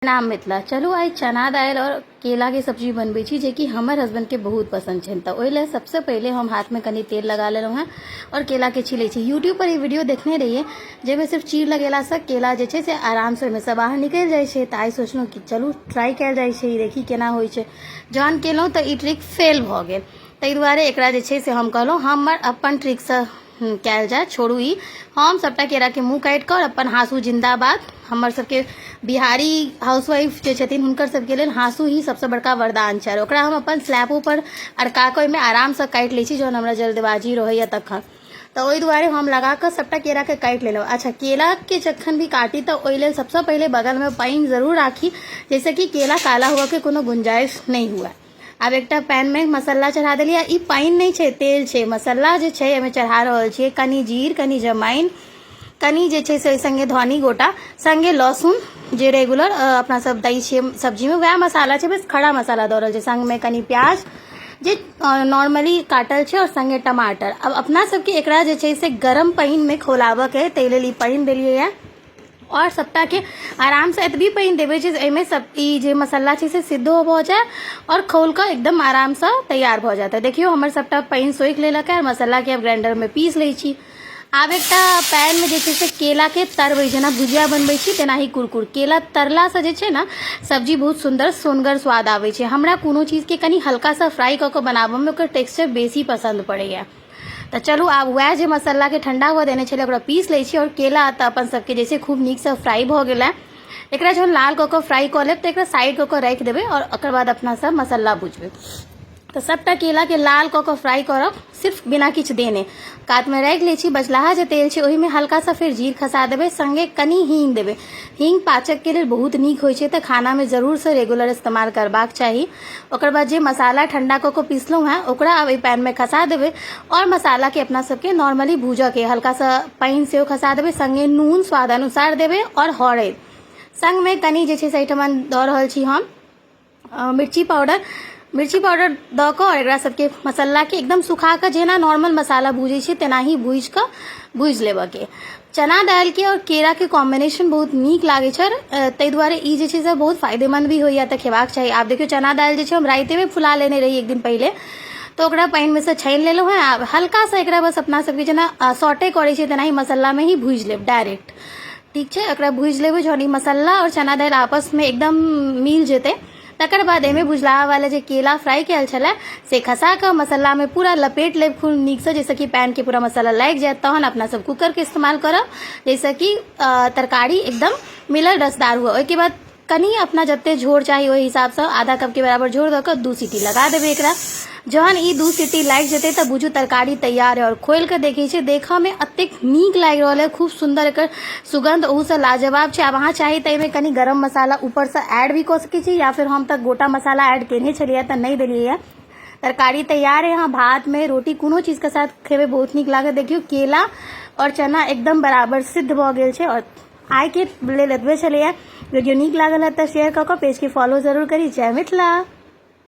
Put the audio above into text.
नाम मिथिला। चलो आई चना दाल और केला के सब्जी बनबे छी, जे कि हमर हस्बैंड के बहुत पसंद छन। तो ओइले सबसे पहले हम हाथ में कनी तेल लगा लेलहुँ हैं और केला के छीले छी। यूट्यूब पर ये वीडियो देखने रहिए जेमे सिर्फ चीर लगेला से केला जे छे से आराम से ओहिमे से बाहर निकल जाए छे। तो आई सोचलहुँ कि चलू ट्राई कयल जाए छे, देखी केना होइ छे। जहन केलहुँ तो ई ट्रिक फेल भ गेल, ताहि दुआरे एकरा जे छे से हम कहलहुँ हमर अपन ट्रिक से कयल जाए, छोड़ू ई। हम सबटा केरा के मुँह काटि कर अपन हाँसू जिंदाबाद। हमर सबके बिहारी हाउसवाइफ जे छथिन हुनकर सबके लेल हाँसू ही सबसे बड़का वरदान छै। ओकरा हम अपन स्लैबो पर अड़का के ओहिमे आराम से काटि लै छी जहन हमरा जल्दबाजी रहैया तखन। तो ओहि दुआरे हम लगा कर सबटा केरा के काटि लेलहुँ। अच्छा, केला के जखन भी काटी तो ओहि लेल सबसे पहले बगल में पानी जरूर राखी, जैसे कि केला काला हुआ के कोनो गुंजाइश नहीं हुआ। अब एक पैन में मसाला चढ़ा दिलिए। ई पानी नहीं छे, तेल छे। मसाला जे छे एमे चढ़ा रहल छिए कनी जीर, कनी जमाइन, कनी जे छे से संगे धनी गोटा, संगे लहसुन जे रेगुलर अपना सब दै छिए सब्जी में वह मसाला छे, बस खड़ा मसाला दऽ रहल छे। संग में कनी प्याज जे नॉर्मली काटल छे और संगे टमाटर। अब अपना सबके एकरा जे छे से गरम पानी में खौलाबऽ के, ताहि लेल ई पानी देलिए है। और सबटा के आराम से एतबी पानी देवे जे एमे सब ई जे मसाला छे से सिद्धो भ जाए और खोल कर एकदम आराम से तैयार भ जाता है। देखियो हमर सबटा पानी सोख लेलक है और मसाला के अब ग्राइंडर में पीस लै छी। आब एक पैन में जे छे से केला के तरबै, जेना भुजिया बनबै छी तेना ही कुरकुर। केला तरला से जे छे ना सब्जी बहुत सुंदर सोनगर स्वाद आवे छे। हमरा कोनो चीज के कनी हल्का सा फ्राई क के बनाबे में ओकर टेक्सचर बेसी पसंद पड़ैया। तो चलू आब वह जे मसाला के ठंडा हुआ देने छे ओकरा पीस लै छी। और केला तो अपन सबके जैसे खूब नीक से फ्राई भ गेल है। एकरा जब लाल क के फ्राई क लेब तो एकरा साइड क के रख देबे और ओकर बाद अपना सब मसाला भुजबे। तो सबटा केला के लाल क के फ्राई करब, सिर्फ बिना किछ देने। कात में रख ले छी। बचलाहा जे तेल छे ओहि में हल्का सा फिर जीर खसा देबे, संगे कनी हींग देबे। हींग पाचक के लिए बहुत नीक होइ छे, तो खाना में जरूर से रेगुलर इस्तेमाल करबाक चाही। ओकर बाद जे मसाला ठंडा क के पीसलहुँ है ओकरा अब पैन में खसा देबे और मसाला के अपना सबके नॉर्मली भूजा के हल्का सा पानी से खसा देबे। संगे नून स्वाद अनुसार देबे और हरैद, संग में कनी जे छे से एहिठमन दऽ रहल छी हम मिर्ची पाउडर द के और एकरा सबके मसाला के एकदम सुखा के जेना नॉर्मल मसाला भूजै छी तेना ही भूज लेबऽ के। चना दाल के और केरा के कॉम्बिनेशन बहुत नीक लागे छै, ताहि दुआरे ई जे छै से बहुत फायदेमंद भी होइया, तो खेबाक चाही। आप देखियो चना दाल जे छै हम राइते में फुला लेने रही एक दिन पहले, तो ओकरा पानी में से छानि लेलहुँ है। आब हल्का सा एकरा बस अपना सबके जेना सॉटे करे छै तेना ही मसाला में ही भूज लेब डायरेक्ट, ठीक है। एकरा भूज लेबै जहन ई मसाला और चना दाल आपस में एकदम मिल जेते, तकर बाद एमे भुजलाहा वाला जे केला फ्राई कयल छले से खसा के मसाला में पूरा लपेट लेब खूब नीक से, जैसे कि पैन के पूरा मसाला लग जाए। तहन अपना सब कुकर के इस्तेमाल करब, जैसे कि तरकारी एकदम मिलल रसदार हुआ। ओहि के बाद कनी अपना जते झोर चाहिए ओहि हिसाब से आधा कप के बराबर झोर दऽ के 2 सीटी लगा देबे एकरा। जहन ई 2 सीटी लाग जेते तो बुझू तरकारी तैयार है। और खोल के देखे छे, देखा में अतेक नीक लाग रहल है, खूब सुंदर एकर सुगंध ओहू से लाजवाब छे। अब अहाँ चाही तो कनी गरम मसाला ऊपर से ऐड भी कर सकै छी, या फिर हम तक गोटा मसाला ऐड केने छलिए तो नहीं देलिए है। तरकारी तैयार है। यहाँ भात में रोटी कोनो चीज के साथ खेबे बहुत नीक लागे। देखियो केला और चना एकदम बराबर सिद्ध भ गेल छे। और आइ के लेल एतबे छलिए। वीडियो नीक लागल है तो शेयर क के पेज के फॉलो जरूर करी। जय मिथिला।